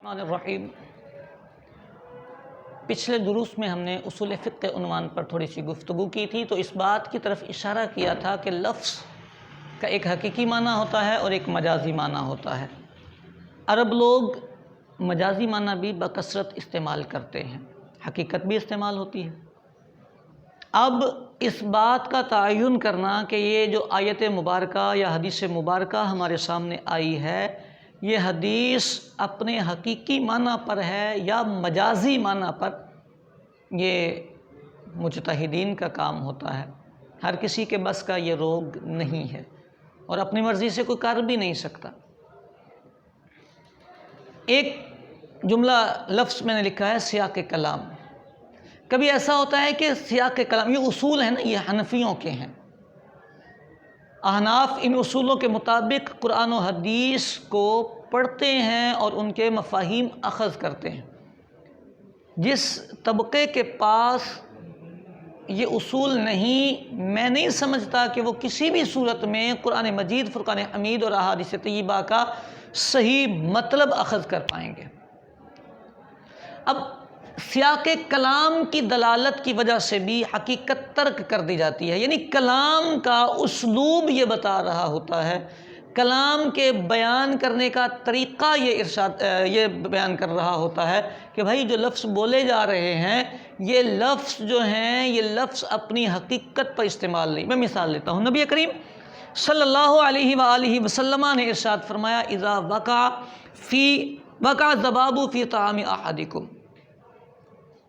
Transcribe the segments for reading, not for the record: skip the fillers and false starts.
الرحمن الرحیم۔ پچھلے دروس میں ہم نے اصول فقہ کے عنوان پر تھوڑی سی گفتگو کی تھی، تو اس بات کی طرف اشارہ کیا تھا کہ لفظ کا ایک حقیقی معنی ہوتا ہے اور ایک مجازی معنی ہوتا ہے۔ عرب لوگ مجازی معنی بھی بکثرت استعمال کرتے ہیں، حقیقت بھی استعمال ہوتی ہے۔ اب اس بات کا تعین کرنا کہ یہ جو آیت مبارکہ یا حدیث مبارکہ ہمارے سامنے آئی ہے، یہ حدیث اپنے حقیقی معنی پر ہے یا مجازی معنی پر، یہ مجتہدین کا کام ہوتا ہے۔ ہر کسی کے بس کا یہ روگ نہیں ہے اور اپنی مرضی سے کوئی کر بھی نہیں سکتا۔ ایک جملہ لفظ میں نے لکھا ہے سیاق کلام۔ کبھی ایسا ہوتا ہے کہ سیاق کلام، یہ اصول ہیں نا، یہ حنفیوں کے ہیں۔ احناف ان اصولوں کے مطابق قرآن و حدیث کو پڑھتے ہیں اور ان کے مفاہیم اخذ کرتے ہیں۔ جس طبقے کے پاس یہ اصول نہیں، میں نہیں سمجھتا کہ وہ کسی بھی صورت میں قرآن مجید، فرقان حمید اور احادیث طیبہ کا صحیح مطلب اخذ کر پائیں گے۔ اب سیاق کلام کی دلالت کی وجہ سے بھی حقیقت ترک کر دی جاتی ہے، یعنی کلام کا اسلوب یہ بتا رہا ہوتا ہے، کلام کے بیان کرنے کا طریقہ یہ بیان کر رہا ہوتا ہے کہ بھائی جو لفظ بولے جا رہے ہیں، یہ لفظ جو ہیں، یہ لفظ اپنی حقیقت پر استعمال نہیں۔ میں مثال لیتا ہوں، نبی کریم صلی اللہ علیہ وآلہ وسلم نے ارشاد فرمایا، اذا وقع الذباب فی طعام احدکم،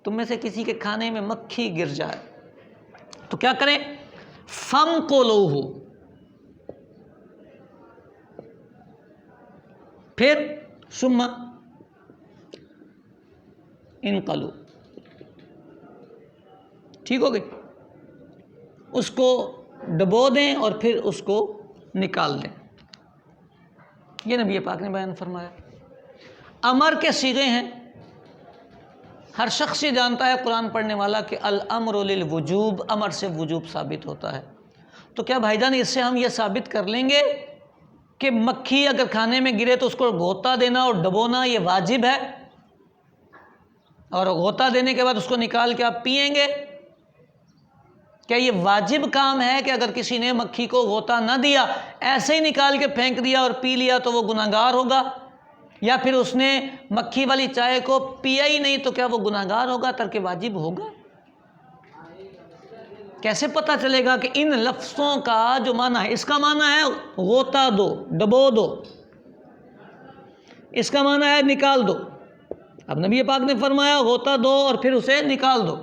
تم میں سے کسی کے کھانے میں مکھی گر جائے تو کیا کریں؟ فَانْقُلُوهُ، پھر ثم انقلوا، ٹھیک ہو گئی؟ اس کو ڈبو دیں اور پھر اس کو نکال دیں۔ یہ نبی پاک نے بیان فرمایا۔ امر کے صیغے ہیں، ہر شخص یہ جانتا ہے قرآن پڑھنے والا کہ الامر للوجوب، امر سے وجوب ثابت ہوتا ہے۔ تو کیا بھائی جان اس سے ہم یہ ثابت کر لیں گے کہ مکھی اگر کھانے میں گرے تو اس کو غوطہ دینا اور ڈبونا یہ واجب ہے، اور غوطہ دینے کے بعد اس کو نکال کے آپ پئیں گے؟ کیا یہ واجب کام ہے کہ اگر کسی نے مکھی کو غوطہ نہ دیا، ایسے ہی نکال کے پھینک دیا اور پی لیا تو وہ گناہگار ہوگا؟ یا پھر اس نے مکھی والی چائے کو پیا ہی نہیں تو کیا وہ گناہگار ہوگا، ترک واجب ہوگا؟ کیسے پتہ چلے گا کہ ان لفظوں کا جو معنی ہے، اس کا معنی ہے غوطہ دو، ڈبو دو، اس کا معنی ہے نکال دو۔ اب نبی پاک نے فرمایا غوطہ دو اور پھر اسے نکال دو،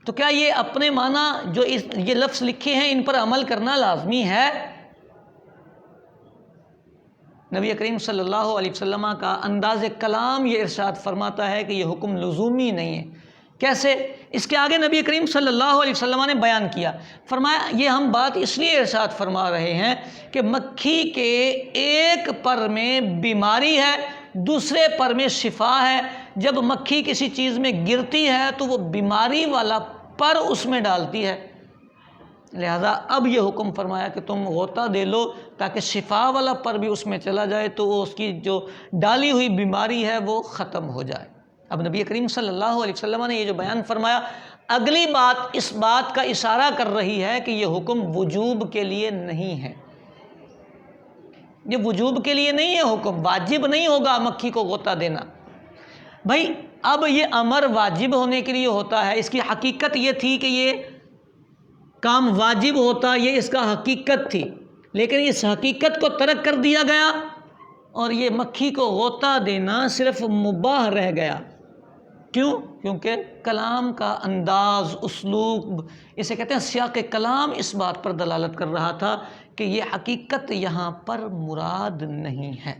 تو کیا یہ اپنے معنی جو یہ لفظ لکھے ہیں ان پر عمل کرنا لازمی ہے؟ نبی کریم صلی اللہ علیہ وسلم کا انداز کلام یہ ارشاد فرماتا ہے کہ یہ حکم لزومی نہیں ہے۔ کیسے؟ اس کے آگے نبی کریم صلی اللہ علیہ وسلم نے بیان کیا، فرمایا یہ ہم بات اس لیے ارشاد فرما رہے ہیں کہ مکھی کے ایک پر میں بیماری ہے، دوسرے پر میں شفا ہے۔ جب مکھی کسی چیز میں گرتی ہے تو وہ بیماری والا پر اس میں ڈالتی ہے، لہذا اب یہ حکم فرمایا کہ تم غوطہ دے لو تاکہ شفا والا پر بھی اس میں چلا جائے تو وہ اس کی جو ڈالی ہوئی بیماری ہے وہ ختم ہو جائے۔ اب نبی کریم صلی اللہ علیہ وسلم نے یہ جو بیان فرمایا، اگلی بات اس بات کا اشارہ کر رہی ہے کہ یہ حکم وجوب کے لیے نہیں ہے، یہ وجوب کے لیے نہیں ہے حکم، واجب نہیں ہوگا مکھی کو غوطہ دینا۔ بھائی اب یہ امر واجب ہونے کے لیے ہوتا ہے، اس کی حقیقت یہ تھی کہ یہ کام واجب ہوتا، یہ اس کا حقیقت تھی، لیکن اس حقیقت کو ترک کر دیا گیا اور یہ مکھی کو غوطہ دینا صرف مباح رہ گیا۔ کیوں؟ کیونکہ کلام کا انداز، اسلوب، اسے کہتے ہیں سیاق کلام، اس بات پر دلالت کر رہا تھا کہ یہ حقیقت یہاں پر مراد نہیں ہے۔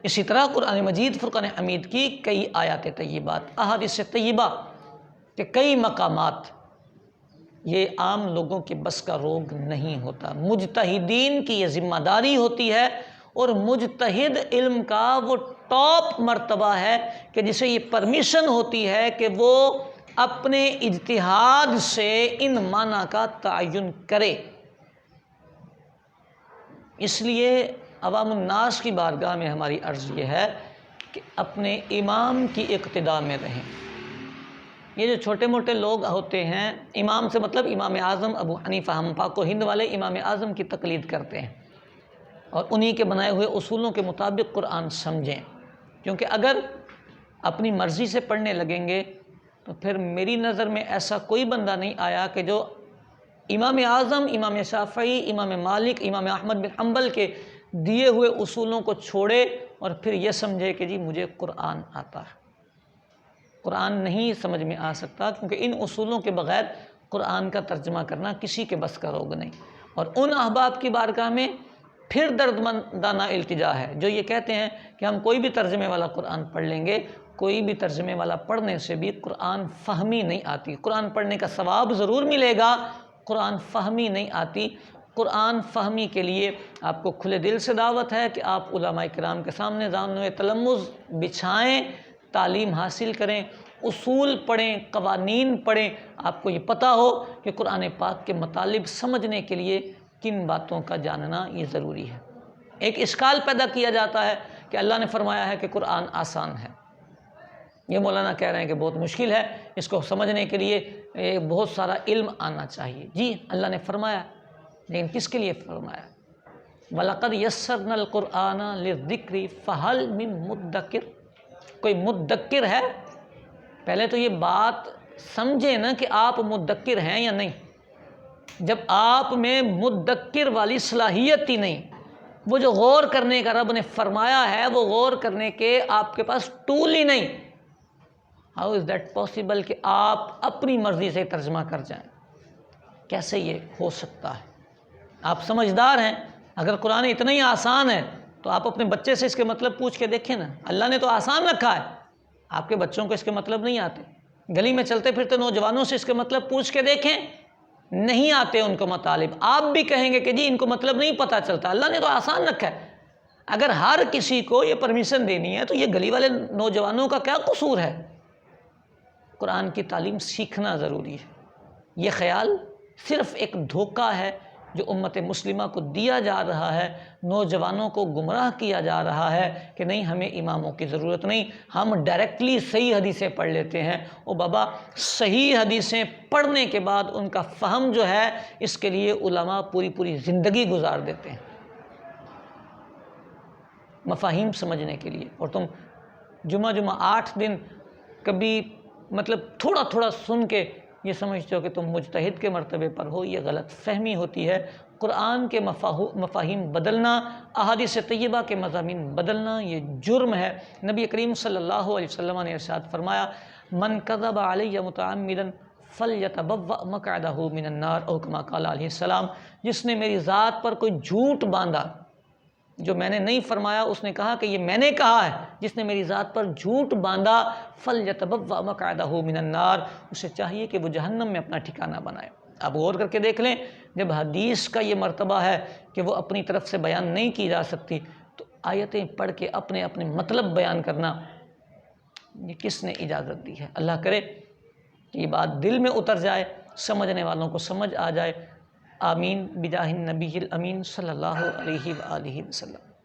اسی طرح قرآن مجید فرقان حمید کی کئی آیات طیبات، احادیث طیبہ کے کئی مقامات، یہ عام لوگوں کے بس کا روگ نہیں ہوتا۔ مجتہدین کی یہ ذمہ داری ہوتی ہے، اور مجتہد علم کا وہ ٹاپ مرتبہ ہے کہ جسے یہ پرمیشن ہوتی ہے کہ وہ اپنے اجتہاد سے ان معنی کا تعین کرے۔ اس لیے عوام الناس کی بارگاہ میں ہماری عرض یہ ہے کہ اپنے امام کی اقتداء میں رہیں۔ یہ جو چھوٹے موٹے لوگ ہوتے ہیں، امام سے مطلب امام اعظم ابو حنیفہ، ہم پاک و ہند والے امام اعظم کی تقلید کرتے ہیں اور انہی کے بنائے ہوئے اصولوں کے مطابق قرآن سمجھیں، کیونکہ اگر اپنی مرضی سے پڑھنے لگیں گے تو پھر میری نظر میں ایسا کوئی بندہ نہیں آیا کہ جو امام اعظم، امام شافعی، امام مالک، امام احمد بن حنبل کے دیے ہوئے اصولوں کو چھوڑے اور پھر یہ سمجھے کہ جی مجھے قرآن آتا ہے۔ قرآن نہیں سمجھ میں آ سکتا، کیونکہ ان اصولوں کے بغیر قرآن کا ترجمہ کرنا کسی کے بس کا روگ نہیں۔ اور ان احباب کی بارگاہ میں پھر دردمندانہ التجا ہے جو یہ کہتے ہیں کہ ہم کوئی بھی ترجمے والا قرآن پڑھ لیں گے۔ کوئی بھی ترجمے والا پڑھنے سے بھی قرآن فہمی نہیں آتی۔ قرآن پڑھنے کا ثواب ضرور ملے گا، قرآن فہمی نہیں آتی۔ قرآن فہمی کے لیے آپ کو کھلے دل سے دعوت ہے کہ آپ علماء کرام کے سامنے ذہن تلمذ بچھائیں، تعلیم حاصل کریں، اصول پڑھیں، قوانین پڑھیں۔ آپ کو یہ پتہ ہو کہ قرآن پاک کے مطالب سمجھنے کے لیے کن باتوں کا جاننا یہ ضروری ہے۔ ایک اشکال پیدا کیا جاتا ہے کہ اللہ نے فرمایا ہے کہ قرآن آسان ہے۔ یہ مولانا کہہ رہے ہیں کہ بہت مشکل ہے، اس کو سمجھنے کے لیے بہت سارا علم آنا چاہیے۔ جی اللہ نے فرمایا، لیکن کس کے لیے فرمایا؟ وَلَقَدْ يَسَّرْنَا الْقُرْآنَ لِلذِّكْرِ فَهَلْ مِن مُدَّكِرٍ؟ کوئی مدکر ہے؟ پہلے تو یہ بات سمجھے نا کہ آپ مدکر ہیں یا نہیں۔ جب آپ میں مدکر والی صلاحیت ہی نہیں، وہ جو غور کرنے کا رب نے فرمایا ہے وہ غور کرنے کے آپ کے پاس ٹول ہی نہیں، ہاؤ از دیٹ پاسبل کہ آپ اپنی مرضی سے ترجمہ کر جائیں؟ کیسے یہ ہو سکتا ہے؟ آپ سمجھدار ہیں، اگر قرآن اتنا ہی آسان ہے تو آپ اپنے بچے سے اس کے مطلب پوچھ کے دیکھیں نا۔ اللہ نے تو آسان رکھا ہے، آپ کے بچوں کو اس کے مطلب نہیں آتے۔ گلی میں چلتے پھرتے نوجوانوں سے اس کے مطلب پوچھ کے دیکھیں، نہیں آتے ان کو مطالب۔ آپ بھی کہیں گے کہ جی ان کو مطلب نہیں پتہ چلتا، اللہ نے تو آسان رکھا ہے۔ اگر ہر کسی کو یہ پرمیشن دینی ہے تو یہ گلی والے نوجوانوں کا کیا قصور ہے؟ قرآن کی تعلیم سیکھنا ضروری ہے۔ یہ خیال صرف ایک دھوکہ ہے جو امت مسلمہ کو دیا جا رہا ہے، نوجوانوں کو گمراہ کیا جا رہا ہے کہ نہیں ہمیں اماموں کی ضرورت نہیں، ہم ڈائریکٹلی صحیح حدیثیں پڑھ لیتے ہیں۔ او بابا، صحیح حدیثیں پڑھنے کے بعد ان کا فہم جو ہے اس کے لیے علماء پوری زندگی گزار دیتے ہیں مفاہیم سمجھنے کے لیے، اور تم جمعہ 8 دن کبھی مطلب تھوڑا سن کے یہ سمجھتے ہو کہ تم مجتہد کے مرتبے پر ہو۔ یہ غلط فہمی ہوتی ہے۔ قرآن کے مفاہیم بدلنا، احادیث طیبہ کے مضامین بدلنا یہ جرم ہے۔ نبی کریم صلی اللہ علیہ وسلم نے ارشاد فرمایا، من کذب علی متعمدا فلیتبوأ مقعدہ من النار، او کما قال علیہ السلام۔ جس نے میری ذات پر کوئی جھوٹ باندھا، جو میں نے نہیں فرمایا اس نے کہا کہ یہ میں نے کہا ہے، جس نے میری ذات پر جھوٹ باندھا فلیتبوأ مقعدہ من النار، اسے چاہیے کہ وہ جہنم میں اپنا ٹھکانہ بنائے۔ آپ غور کر کے دیکھ لیں، جب حدیث کا یہ مرتبہ ہے کہ وہ اپنی طرف سے بیان نہیں کی جا سکتی تو آیتیں پڑھ کے اپنے مطلب بیان کرنا یہ کس نے اجازت دی ہے؟ اللہ کرے کہ یہ بات دل میں اتر جائے، سمجھنے والوں کو سمجھ آ جائے۔ آمین بجاہ النبی الامین صلی اللہ علیہ وآلہ وسلم۔